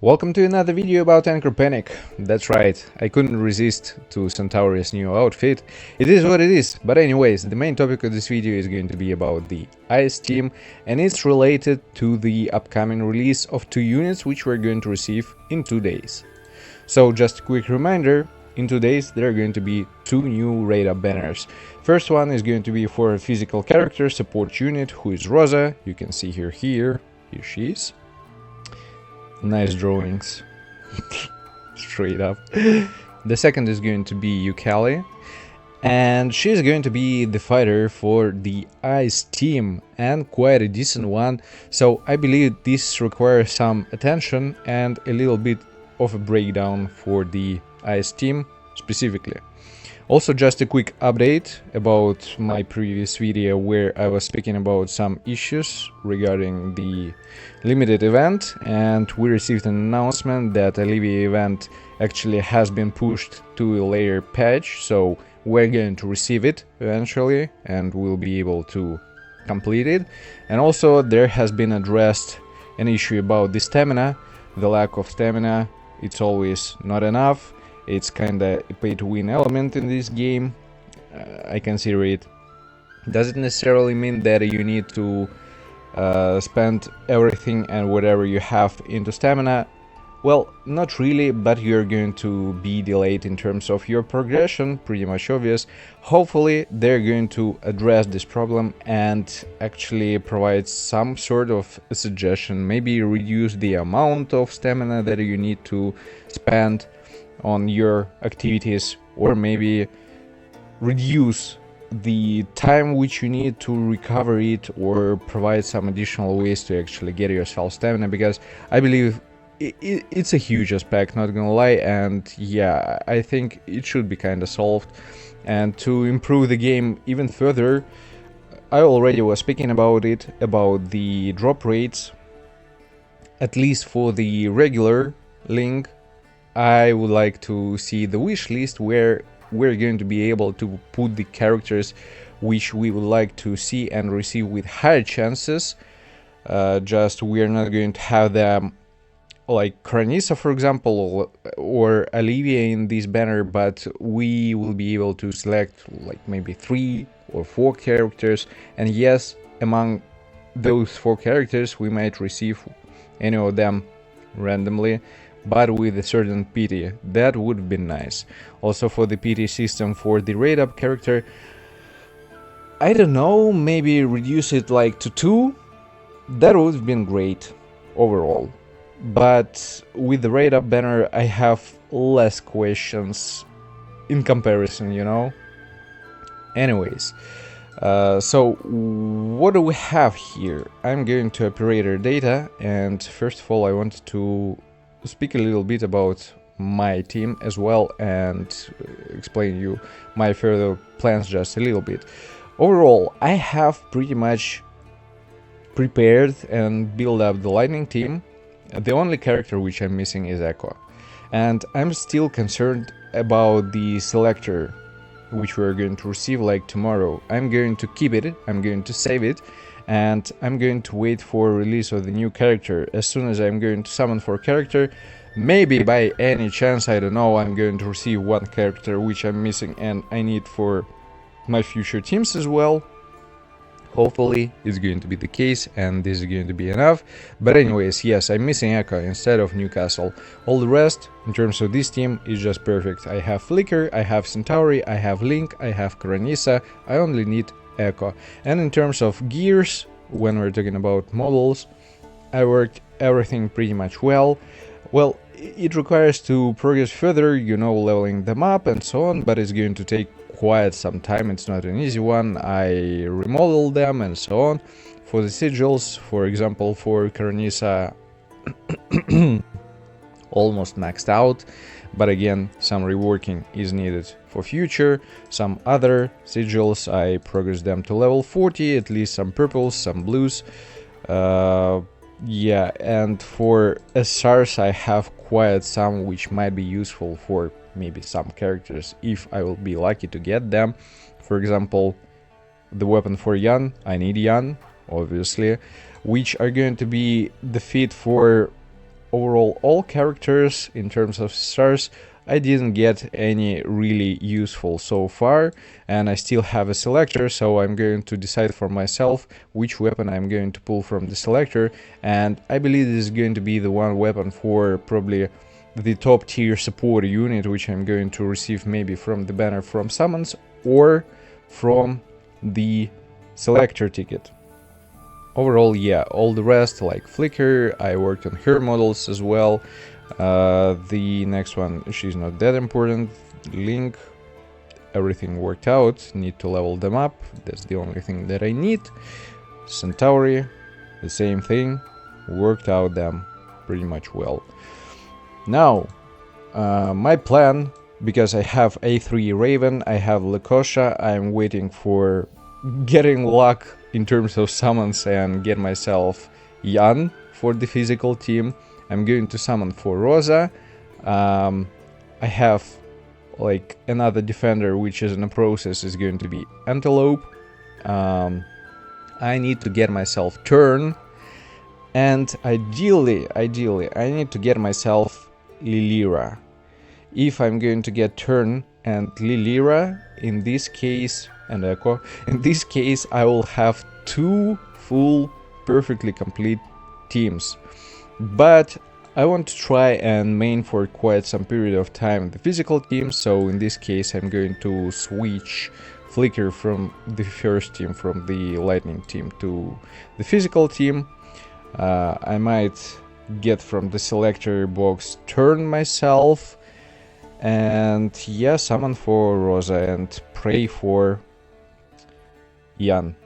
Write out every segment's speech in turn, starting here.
Welcome to another video about Anchor Panic. That's right, I couldn't resist to Centauri's new outfit. It is what it is, but anyways, the main topic of this video is going to be about the Ice team, and it's related to the upcoming release of 2 units which we're going to receive in 2 days. So just a quick reminder, in 2 days there are going to be 2 new raid-up banners. First one is going to be for a physical character support unit who is Rosa. You can see her here she is. Nice drawings. Straight up. The second is going to be Eucaly, and she's going to be the fighter for the Ice team, and quite a decent one, so I believe this requires some attention and a little bit of a breakdown for the Ice team specifically. Also, just a quick update about my previous video where I was speaking about some issues regarding the limited event, and we received an announcement that Olivia event actually has been pushed to a later patch, so we're going to receive it eventually and we'll be able to complete it. And also there has been addressed an issue about the stamina, the lack of stamina. It's always not enough. It's kinda a pay-to-win element in this game. I consider it. Doesn't necessarily mean that you need to spend everything and whatever you have into stamina. Well, not really, but you're going to be delayed in terms of your progression, pretty much obvious. Hopefully they're going to address this problem and actually provide some sort of a suggestion, maybe reduce the amount of stamina that you need to spend on your activities, or maybe reduce the time which you need to recover it, or provide some additional ways to actually get yourself stamina, because I believe it's a huge aspect, not gonna lie, and yeah, I think it should be kind of solved. And to improve the game even further, I already was speaking about it, about the drop rates, at least for the regular link. I would like to see the wish list where we're going to be able to put the characters which we would like to see and receive with higher chances. Just we're not going to have them like Kranisa, for example, or Olivia in this banner, but we will be able to select like maybe 3 or 4 characters, and yes, among those 4 characters we might receive any of them randomly, but with a certain pity. That would be nice. Also, for the pity system for the raid-up character, I don't know, maybe reduce it like to 2. That would have been great overall. But with the raid-up banner I have less questions in comparison, you know? Anyways, so what do we have here? I'm going to operator data, and first of all I wanted to speak a little bit about my team as well and explain you my further plans just a little bit. Overall, I have pretty much prepared and built up the lightning team. The only character which I'm missing is Echo, and I'm still concerned about the selector which we're going to receive like tomorrow. I'm going to keep it, I'm going to save it, and I'm going to wait for release of the new character. As soon as I'm going to summon for character, maybe by any chance, I don't know, I'm going to receive 1 character which I'm missing and I need for my future teams as well. Hopefully it's going to be the case and this is going to be enough. But anyways, yes, I'm missing Echo instead of Newcastle. All the rest in terms of this team is just perfect. I have Flicker, I have Centauri, I have Link, I have Kranisa. I only need Echo. And in terms of gears, when we're talking about models, I worked everything pretty much well. Well, it requires to progress further, you know, leveling them up and so on, but it's going to take quite some time. It's not an easy one. I remodeled them and so on. For the sigils, for example, for Kranisa, almost maxed out, but again, some reworking is needed for future. Some other sigils, I progressed them to level 40, at least some purples, some blues. Yeah, and for SSRs I have quite some which might be useful for maybe some characters if I will be lucky to get them. For example, the weapon for Yan, I need Yan, obviously, which are going to be the fit for overall all characters in terms of stars, I didn't get any really useful so far, and I still have a selector, so I'm going to decide for myself which weapon I'm going to pull from the selector, and I believe this is going to be the one weapon for probably the top tier support unit, which I'm going to receive maybe from the banner from summons or from the selector ticket. Overall, yeah, all the rest like Flicker, I worked on her models as well. The next one, she's not that important. Link, everything worked out, need to level them up, that's the only thing that I need. Centauri, the same thing, worked out them pretty much well. Now, my plan, because I have A3 Raven, I have Lakosha, I'm waiting for getting luck in terms of summons and get myself Yan for the physical team. I'm going to summon for Rosa. I have like another defender which is in the process, is going to be Antelope. I need to get myself Turn, and ideally I need to get myself Lilira. If I'm going to get Turn and Lilira, in this case, and Echo, in this case I will have two full perfectly complete teams. But I want to try and main for quite some period of time the physical team, so in this case I'm going to switch Flicker from the first team, from the lightning team, to the physical team. I might get from the selector box Turn myself, and yeah, summon for Rosa and pray for Yan.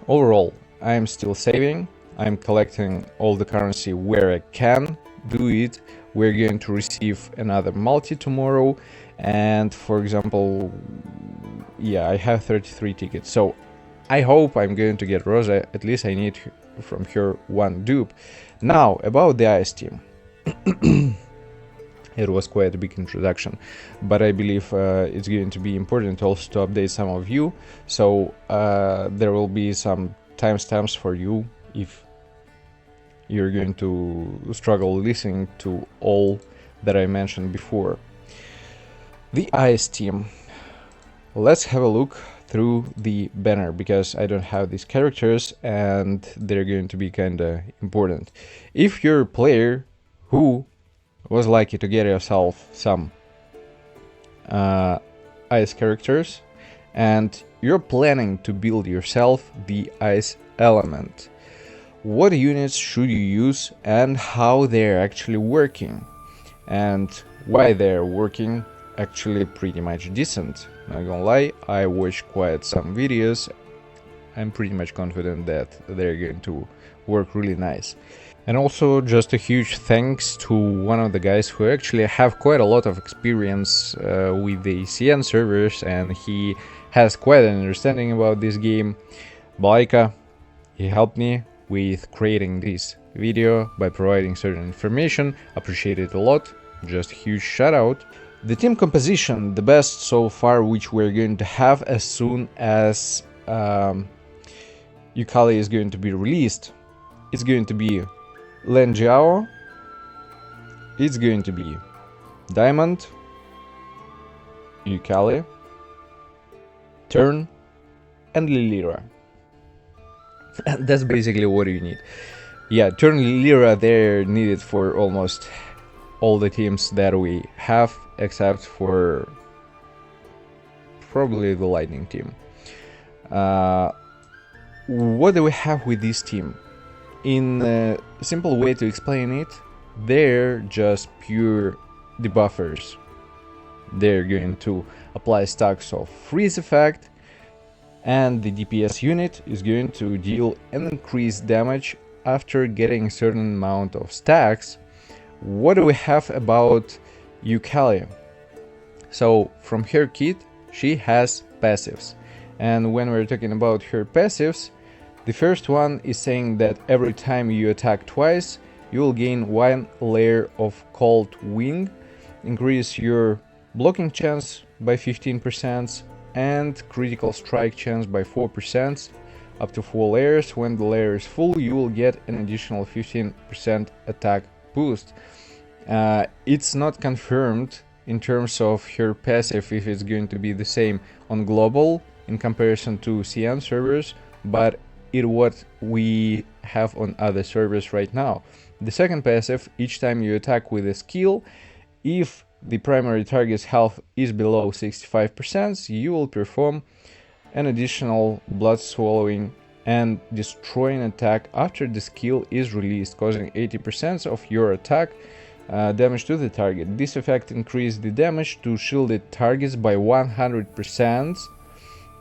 Overall, I'm still saving, I'm collecting all the currency where I can do it. We're going to receive another multi tomorrow, and for example, yeah, I have 33 tickets, so I hope I'm going to get Rosa. At least I need from her one dupe. Now, about the Ice team. It was quite a big introduction, but I believe it's going to be important also to update some of you, so there will be some timestamps for you if you're going to struggle listening to all that I mentioned before. The Ice team. Let's have a look through the banner, because I don't have these characters and they're going to be kinda important. If you're a player who was lucky to get yourself some ice characters and you're planning to build yourself the ice element, what units should you use and how they're actually working, and why they're working actually pretty much decent. Not gonna lie, I watched quite some videos. I'm pretty much confident that they're going to work really nice. And also just a huge thanks to one of the guys who actually have quite a lot of experience with the CN servers, and he has quite an understanding about this game. Baika, he helped me with creating this video by providing certain information. Appreciate it a lot, just a huge shout out. The team composition, the best so far, which we're going to have as soon as Eucaly is going to be released. It's going to be Len Jiao, it's going to be Diamond, Eucaly, Turn, and Lilira. That's basically what you need. Yeah, Turn, Lilira, they're needed for almost all the teams that we have, except for probably the Lightning team. What do we have with this team? In a simple way to explain it, they're just pure debuffers. They're going to apply stacks of freeze effect, and the DPS unit is going to deal an increased damage after getting a certain amount of stacks. What do we have about Eucaly? So from her kit, she has passives, and when we're talking about her passives, the first one is saying that every time you attack twice, you will gain 1 layer of cold wing, increase your blocking chance by 15% and critical strike chance by 4%, up to 4 layers. When the layer is full, you will get an additional 15% attack boost. It's not confirmed in terms of her passive if it's going to be the same on global in comparison to CN servers, but it's what we have on other servers right now. The second passive, each time you attack with a skill, if the primary target's health is below 65%, you will perform an additional blood swallowing and destroying attack after the skill is released, causing 80% of your attack damage to the target. This effect increases the damage to shielded targets by 100%.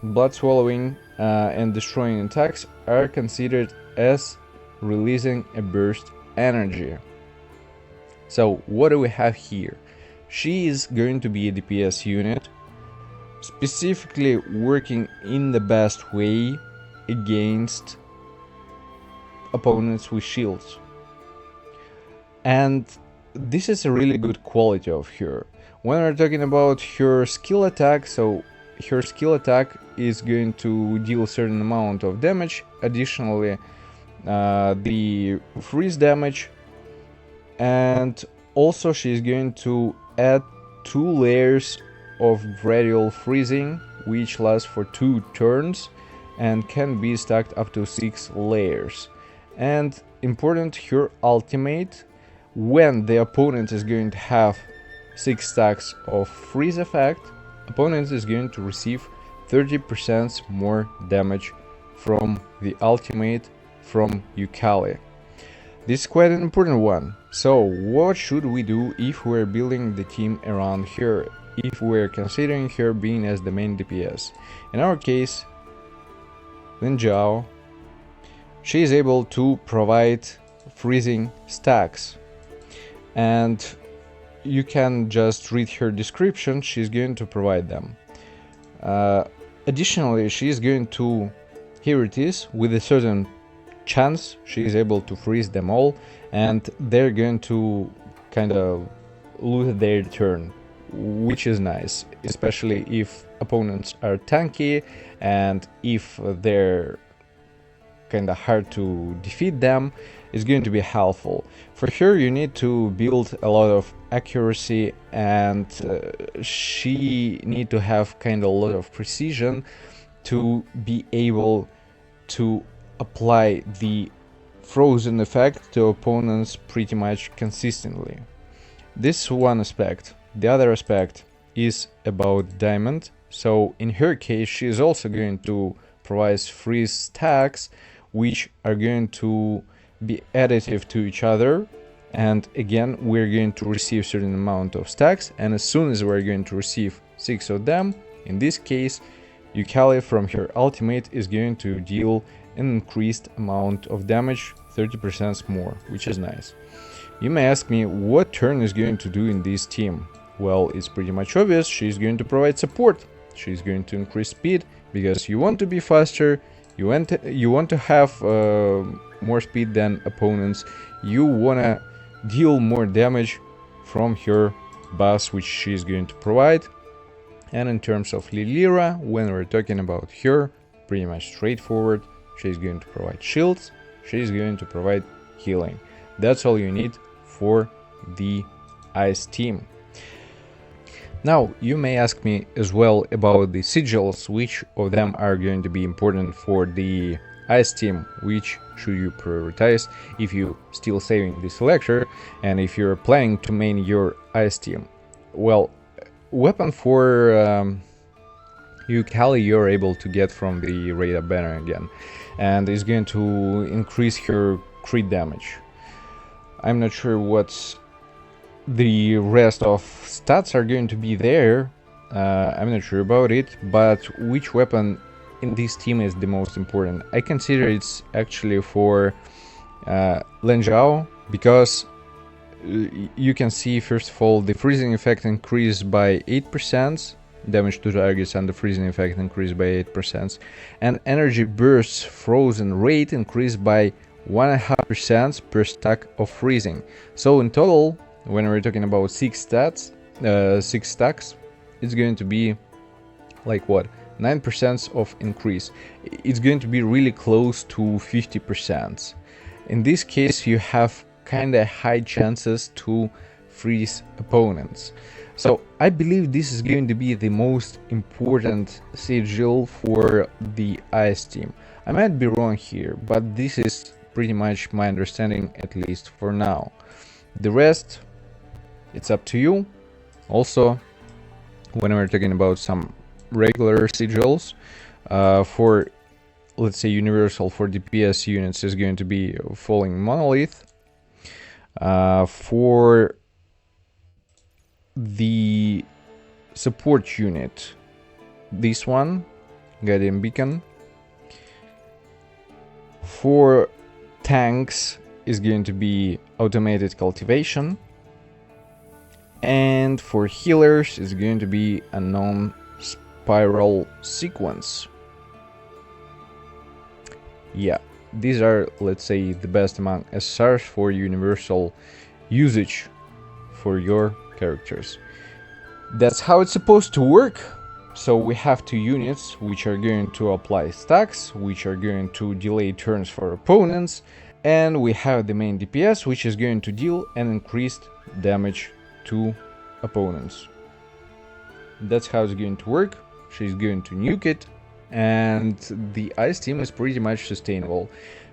Blood swallowing and destroying attacks are considered as releasing a burst energy. So what do we have here? She is going to be a DPS unit, specifically working in the best way against opponents with shields. And this is a really good quality of her. When we're talking about her skill attack, so her skill attack is going to deal a certain amount of damage. Additionally, the freeze damage, and also she's going to add 2 layers of radial freezing, which lasts for 2 turns and can be stacked up to 6 layers. And important, her ultimate, when the opponent is going to have 6 stacks of freeze effect, opponent is going to receive 30% more damage from the ultimate from Eucaly. This is quite an important one. So what should we do if we're building the team around her, if we're considering her being as the main DPS? In our case, Lin Zhao, she is able to provide freezing stacks, and you can just read her description, she's going to provide them. Additionally, she is going to, here it is, with a certain chance she is able to freeze them all, and they're going to kind of lose their turn, which is nice, especially if opponents are tanky and if they're kind of hard to defeat them. Is going to be helpful. For her, you need to build a lot of accuracy, and she need to have kind of a lot of precision to be able to apply the frozen effect to opponents pretty much consistently. This is one aspect. The other aspect is about diamond. So in her case, she is also going to provide freeze stacks, which are going to be additive to each other, and again we're going to receive certain amount of stacks, and as soon as we're going to receive 6 of them, in this case Eucaly from her ultimate is going to deal an increased amount of damage, 30% more, which is nice. You may ask me what Turn is going to do in this team. Well, it's pretty much obvious. She's going to provide support, she's going to increase speed, because you want to be faster, you want to have more speed than opponents, you want to deal more damage from her buffs, which she's going to provide. And in terms of Lilira, when we're talking about her, pretty much straightforward. She's going to provide shields, she's going to provide healing. That's all you need for the Ice team. Now, you may ask me as well about the Sigils, which of them are going to be important for the Ice team, which should you prioritize if you still saving this lecture and if you're planning to main your Ice team. Well, weapon for Eucaly you're able to get from the radar banner again, and is going to increase her crit damage. I'm not sure what's the rest of stats are going to be there, I'm not sure about it, but which weapon in this team is the most important? I consider it's actually for Lin Zhao, because you can see first of all the freezing effect increased by 8%, damage to targets and the freezing effect increased by 8%, and energy bursts frozen rate increased by 1.5% per stack of freezing. So in total, when we're talking about 6 stacks, it's going to be like what, 9% of increase. It's going to be really close to 50%. In this case, you have kinda high chances to freeze opponents. So I believe this is going to be the most important sigil for the Ice team. I might be wrong here, but this is pretty much my understanding, at least for now. The rest, it's up to you. Also, when we're talking about some regular sigils, for, let's say, universal for DPS units is going to be Falling Monolith. For the support unit, this one, Guardian Beacon. For tanks is going to be Automated Cultivation. And for healers is going to be a non-spiral sequence. Yeah, these are, let's say, the best among SSRs for universal usage for your characters. That's how it's supposed to work. So we have two units which are going to apply stacks, which are going to delay turns for opponents, and we have the main DPS which is going to deal an increased damage to opponents. That's how it's going to work. She's going to nuke it, and the Ice team is pretty much sustainable.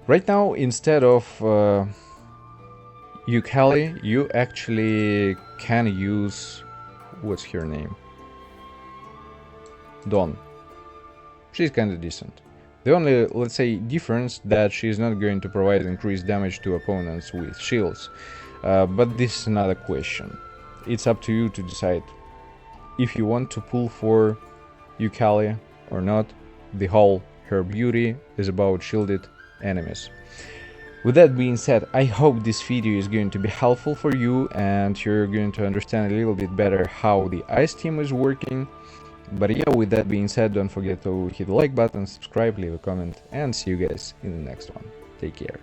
Right now, instead of Eucaly, you actually can use, what's her name? Dawn. She's kinda decent. The only, let's say, difference that she's not going to provide increased damage to opponents with shields. But this is another question. It's up to you to decide if you want to pull for Eucaly or not. The whole her beauty is about shielded enemies. With that being said, I hope this video is going to be helpful for you and you're going to understand a little bit better how the Ice team is working. But yeah, with that being said, don't forget to hit the like button, subscribe, leave a comment, and see you guys in the next one. Take care.